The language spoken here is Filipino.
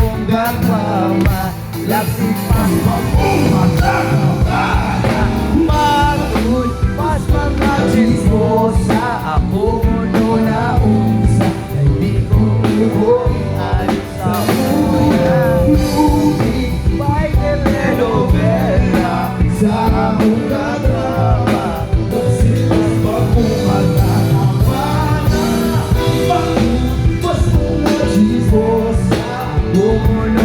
akong gagmama. Laksi pa magulpas mga chismosa. Ako no na umisa na hindi ko alis sa una. Movie by telenovela sa akong kadrama. Masilas pa kung magkakapana. Magulpas mga chismosa. Ako no